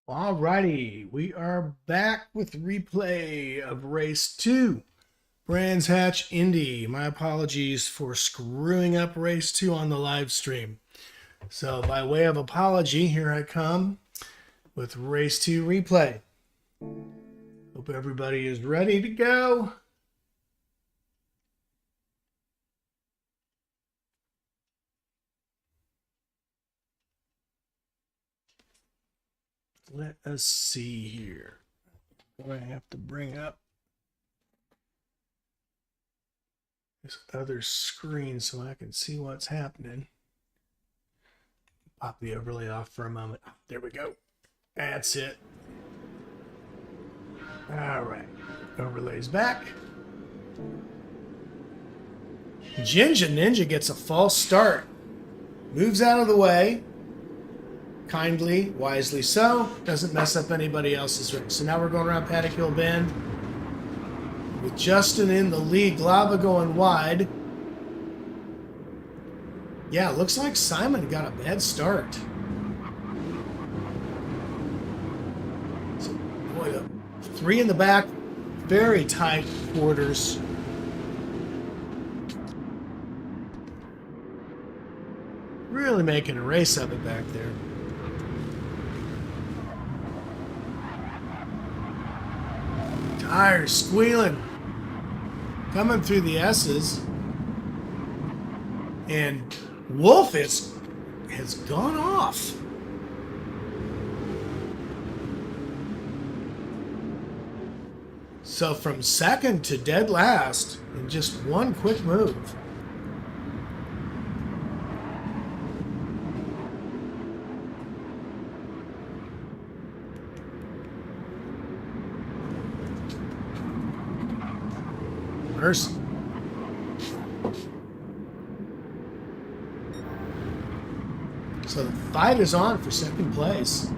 Alrighty, we are back with replay of race 2, Brands Hatch Indy. My apologies for screwing up race 2 on the live stream. So by way of apology, here I come with race 2 replay. Hope everybody is ready to go. Let us see here. I have to bring up this other screen so I can see what's happening. Pop the overlay off for a moment. There we go. That's it. All right. Overlay's back. Ginger Ninja gets a false start. Moves out of the way. Kindly, wisely so. Doesn't mess up anybody else's race. So now we're going around Paddock Hill Bend. With Justin in the lead. Glava going wide. Yeah, looks like Simon got a bad start. So, boy, the three in the back. Very tight quarters. Really making a race of it back there. Tires squealing. Coming through the S's. And Wolf has gone off. So from second to dead last in just one quick move. Mercy. So the fight is on for second place.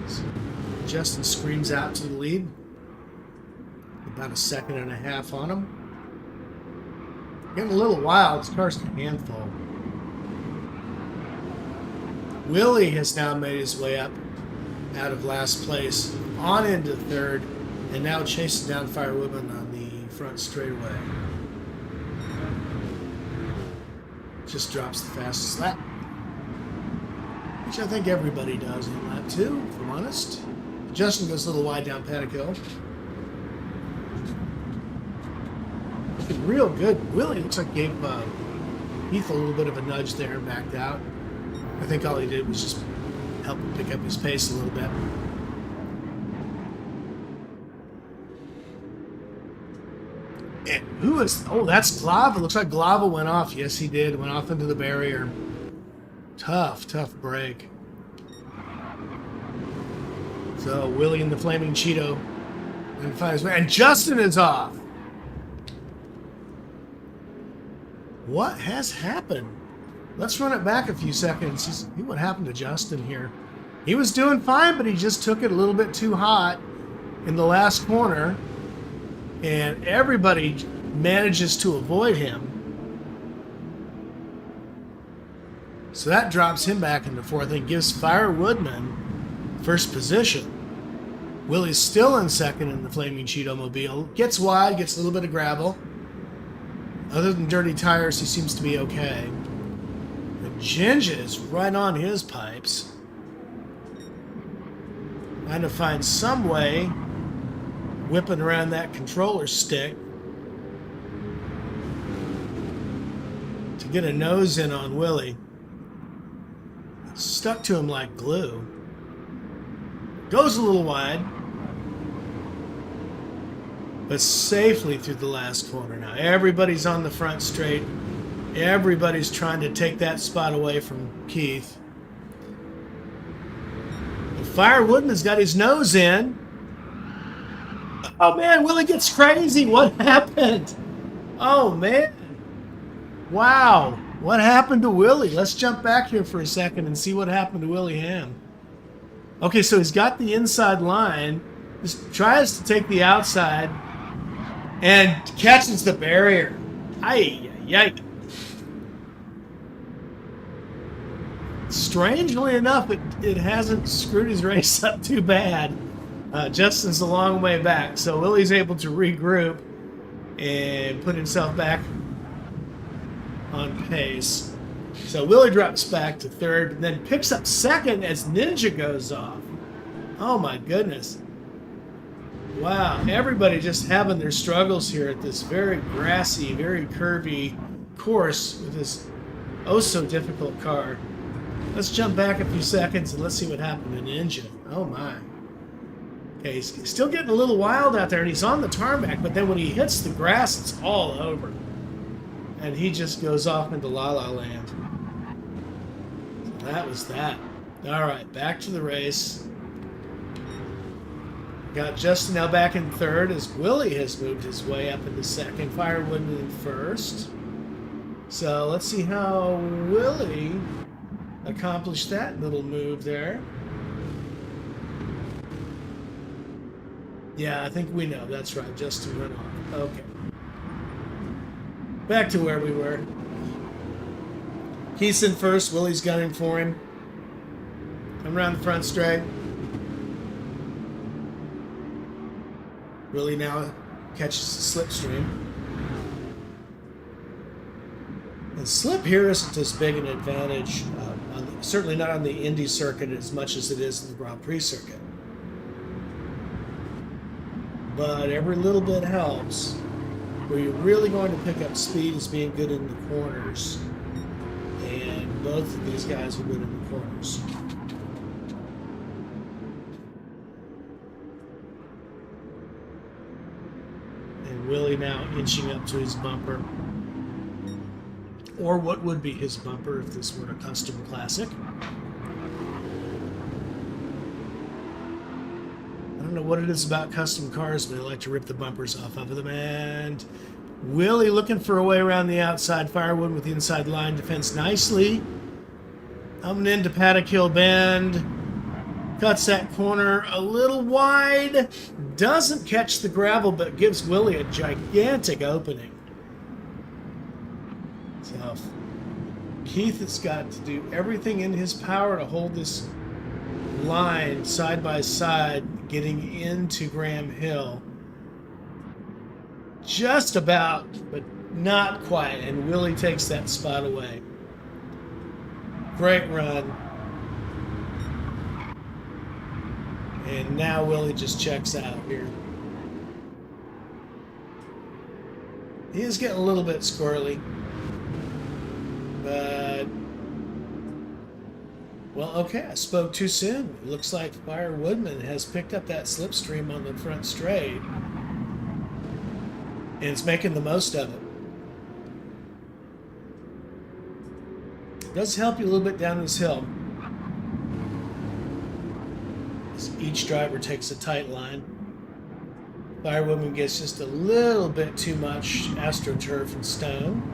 So Justin screams out to the lead. About a second and a half on him. Getting a little wild. This car's a handful. Willie has now made his way up out of last place on into third. And now chasing down Firewoodman on the front straightaway. Just drops the fastest lap. Which I think everybody does in lap 2, if I'm honest. Justin goes a little wide down Paddock Hill. Looking real good. Willie looks like gave Heath a little bit of a nudge there and backed out. I think all he did was just help him pick up his pace a little bit. And who is... Oh, that's Glava. Looks like Glava went off. Yes, he did. Went off into the barrier. Tough break. So, Willie and the Flaming Cheeto. And finds his way. And Justin is off. What has happened? Let's run it back a few seconds. See what happened to Justin here. He was doing fine, but he just took it a little bit too hot in the last corner. And everybody manages to avoid him. So that drops him back into fourth and gives Firewoodman first position. Willie's still in second in the Flaming Cheeto Mobile. Gets wide, gets a little bit of gravel. Other than dirty tires, he seems to be okay. But Ginger is right on his pipes. Trying to find some way whipping around that controller stick to get a nose in on Willie. It's stuck to him like glue. Goes a little wide, but safely through the last corner now. Everybody's on the front straight. Everybody's trying to take that spot away from Keith. The Firewoodman's got his nose in. Oh, man, Willie gets crazy. What happened? Oh, man. Wow. What happened to Willie? Let's jump back here for a second and see what happened to Willie Ham. Okay, so he's got the inside line. Just tries to take the outside and catches the barrier. Ay, ay, ay. strangely enough, it hasn't screwed his race up too bad. Justin's a long way back, so Willie's able to regroup and put himself back on pace. So Willie drops back to third, and then picks up second as Ninja goes off. Oh my goodness. Wow, everybody just having their struggles here at this very grassy, very curvy course with this oh so difficult car. Let's jump back a few seconds and let's see what happened to Ninja. Oh my. Okay, he's still getting a little wild out there, and he's on the tarmac, but then when he hits the grass, it's all over. And he just goes off into La La Land. So that was that. All right, back to the race. Got Justin now back in third as Willie has moved his way up into second. Firewoodman in first. So let's see how Willie accomplished that little move there. Yeah, I think we know. That's right. Justin went off. Okay. Back to where we were. Keith's in first. Willie's gunning for him. Come around the front straight. Willie now catches the slipstream. And slip here isn't as big an advantage, certainly not on the Indy circuit as much as it is in the Grand Prix circuit. But every little bit helps. Where you're really going to pick up speed is being good in the corners. And both of these guys are good in the corners. And Willie now inching up to his bumper. Or what would be his bumper if this were a custom classic. I don't know what it is about custom cars, but I like to rip the bumpers off of them. And Willie looking for a way around the outside. Firewood with the inside line defense nicely. Coming into Paddock Hill Bend. Cuts that corner a little wide. Doesn't catch the gravel, but gives Willie a gigantic opening. So Keith has got to do everything in his power to hold this line side by side, getting into Graham Hill. Just about, but not quite. And Willie takes that spot away. Great run. And now Willie just checks out here. He is getting a little bit squirrely. But, well, okay, I spoke too soon. It looks like Firewoodman has picked up that slipstream on the front straight. And it's making the most of it. It does help you a little bit down this hill. As each driver takes a tight line. Firewoodman gets just a little bit too much AstroTurf and stone.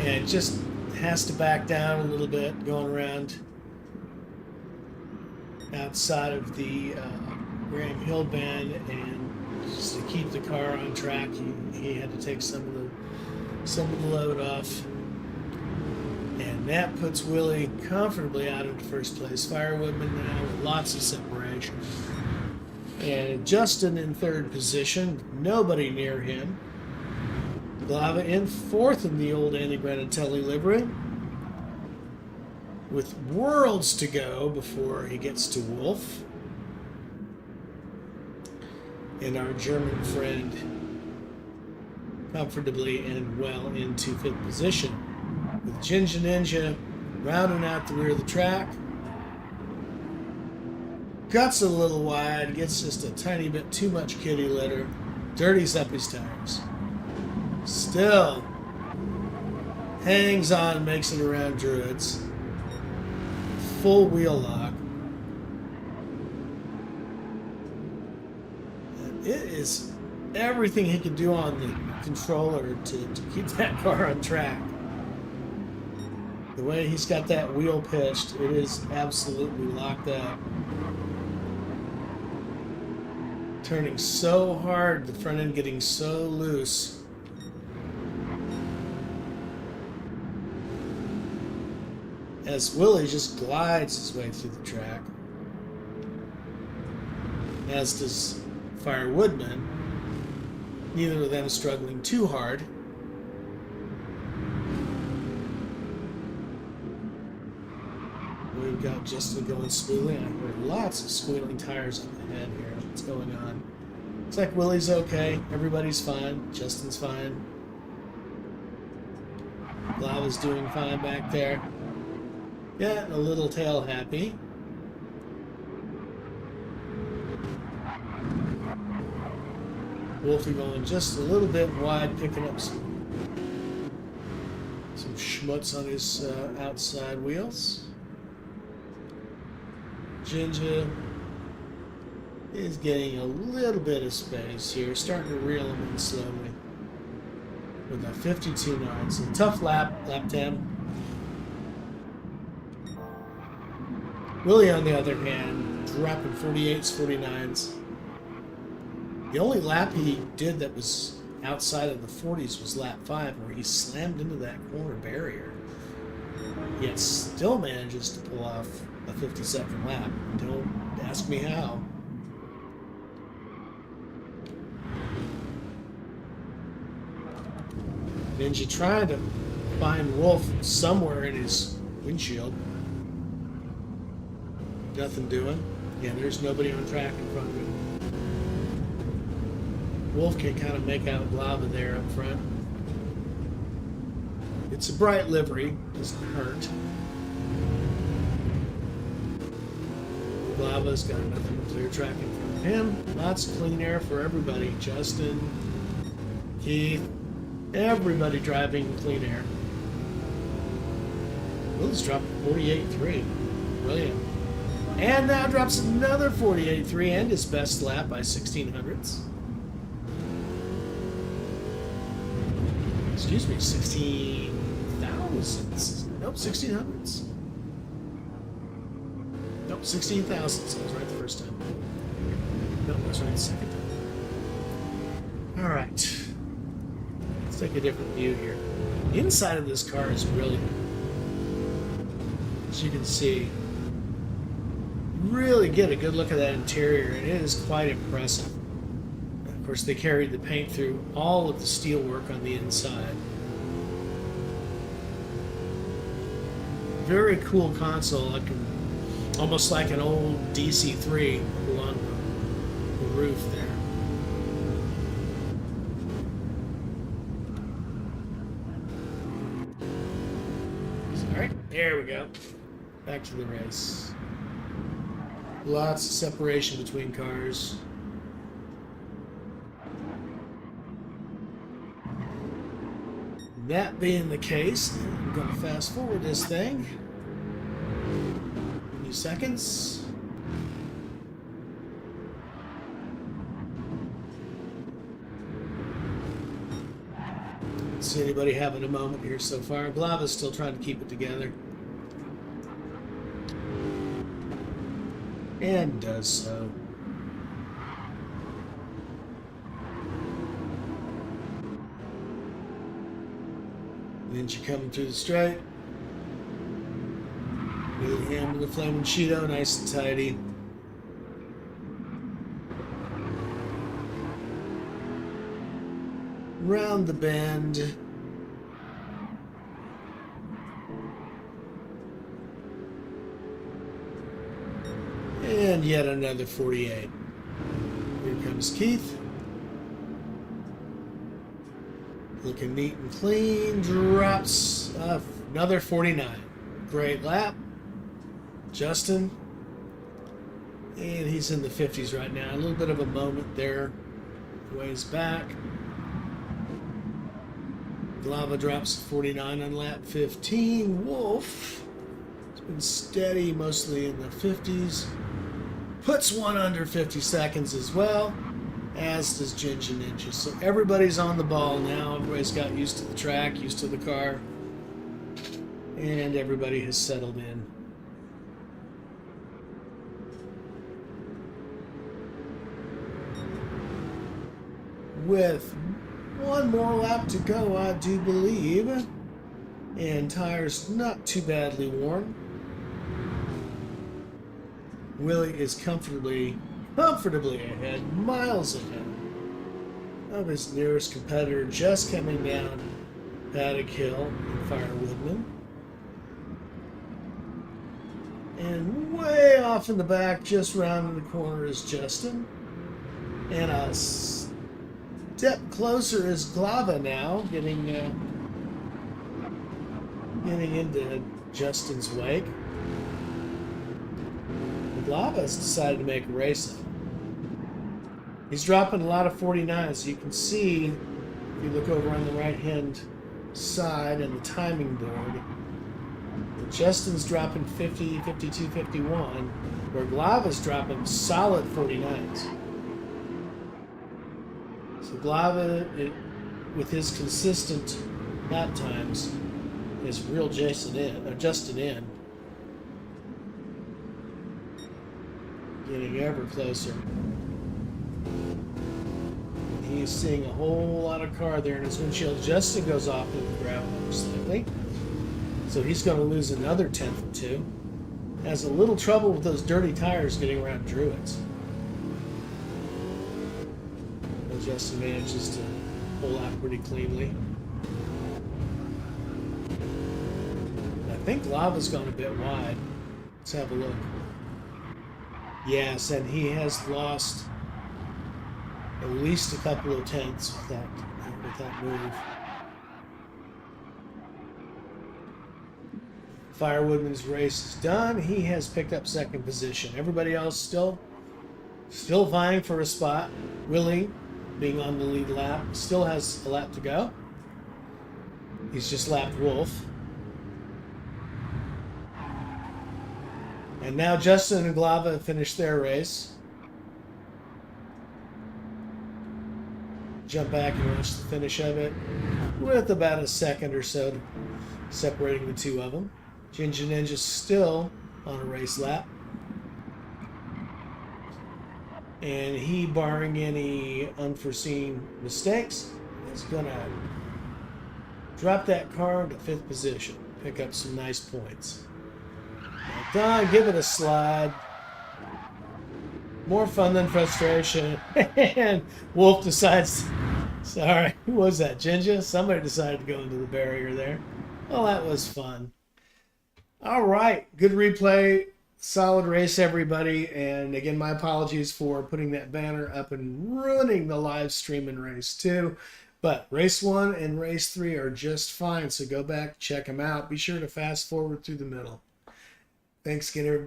And just has to back down a little bit, going around outside of the Graham Hill Bend, and just to keep the car on track, he had to take some of the load off, and that puts Willie comfortably out into first place. Firewoodman now with lots of separation, and Justin in third position, nobody near him. Glava in fourth in the old Andy Granatelli livery, with worlds to go before he gets to Wolf. And our German friend comfortably and well into fifth position, with Ginger Ninja rounding out the rear of the track. Guts a little wide, gets just a tiny bit too much kitty litter, dirties up his tires. Still hangs on, makes it around Druids. Full wheel lock. And it is everything he can do on the controller to keep that car on track. The way he's got that wheel pitched, it is absolutely locked up. Turning so hard, the front end getting so loose. as Willie just glides his way through the track, as does Fire Woodman. Neither of them is struggling too hard. We've got Justin going smoothly. I heard lots of squealing tires up ahead here. What's going on? Looks like Willie's okay. Everybody's fine. Justin's fine. Lava's doing fine back there. Getting a little tail happy. Wolfie going just a little bit wide, picking up some schmutz on his outside wheels. Ginger is getting a little bit of space here, starting to reel him in slowly with a 52.9. It's a tough lap 10. Willie, on the other hand, dropping 48s, 49s. The only lap he did that was outside of the 40s was lap 5, where he slammed into that corner barrier. Yet still manages to pull off a 52nd lap. Don't ask me how. Ninja trying to find Wolf somewhere in his windshield. Nothing doing. Yeah, there's nobody on track in front of him. Wolf can kind of make out Lava there up front. It's a bright livery, doesn't hurt. Lava's got nothing but clear track in front of him. Lots of clean air for everybody. Justin, Keith, everybody driving clean air. Will's dropped 48.3. Brilliant. And now drops another 48.3 and his best lap by 1600ths. Excuse me, 16 thousandths. Nope, 1600ths. Nope, 16 thousandths. I was right the first time. Nope, I was right the second time. All right. Let's take a different view here. The inside of this car is brilliant. As you can see, really get a good look at that interior, and it is quite impressive. Of course, they carried the paint through all of the steel work on the inside. Very cool console, almost like an old DC-3 along the roof there. Sorry, there we go. Back to the race. Lots of separation between cars. That being the case, I'm going to fast forward this thing. A few seconds. Don't see anybody having a moment here so far. Glava's still trying to keep it together. And does so. Ninja coming through the straight. With a hand to the flaming Cheeto, nice and tidy. Round the bend. And yet another 48. Here comes Keith. Looking neat and clean. Drops another 49. Great lap. Justin. And he's in the 50s right now. A little bit of a moment there. Ways back. Glava drops 49 on lap 15. Wolf has been steady, mostly in the 50s. Puts one under 50 seconds as well, as does Ginger Ninja. So everybody's on the ball now. Everybody's got used to the track, used to the car, and everybody has settled in. With one more lap to go, I do believe. And tires not too badly worn. Willie is comfortably ahead, miles ahead of his nearest competitor, just coming down Paddock Hill in Firewoodman. And way off in the back, just rounding the corner, is Justin. And a step closer is Glava now, getting into Justin's wake. Glava's decided to make a race of it. He's dropping a lot of 49s. You can see, if you look over on the right-hand side and the timing board, Justin's dropping 50, 52, 51, where Glava's dropping solid 49s. So Glava, with his consistent lap times, is real Justin in. Getting ever closer. He's seeing a whole lot of car there in his windshield. Justin goes off into the gravel slightly. So he's going to lose another 10th or 2. Has a little trouble with those dirty tires getting around Druids. But Justin manages to pull out pretty cleanly. I think Lava's gone a bit wide. Let's have a look. Yes, and he has lost at least a couple of tenths with that move. Firewoodman's race is done. He has picked up second position. Everybody else still vying for a spot. Willie, being on the lead lap, still has a lap to go. He's just lapped Wolf. And now Justin and Glava have finished their race. Jump back and watch the finish of it, with about a second or so separating the two of them. Ginger Ninja's still on a race lap. And he, barring any unforeseen mistakes, is going to drop that car into 5th position. Pick up some nice points. Well done, give it a slide. More fun than frustration. And Wolf decides, sorry, who was that, Ginger? Somebody decided to go into the barrier there. Well, that was fun. All right, good replay. Solid race, everybody. And again, my apologies for putting that banner up and ruining the live stream in race 2. But race 1 and race 3 are just fine. So go back, check them out. Be sure to fast forward through the middle. Thanks again, everybody.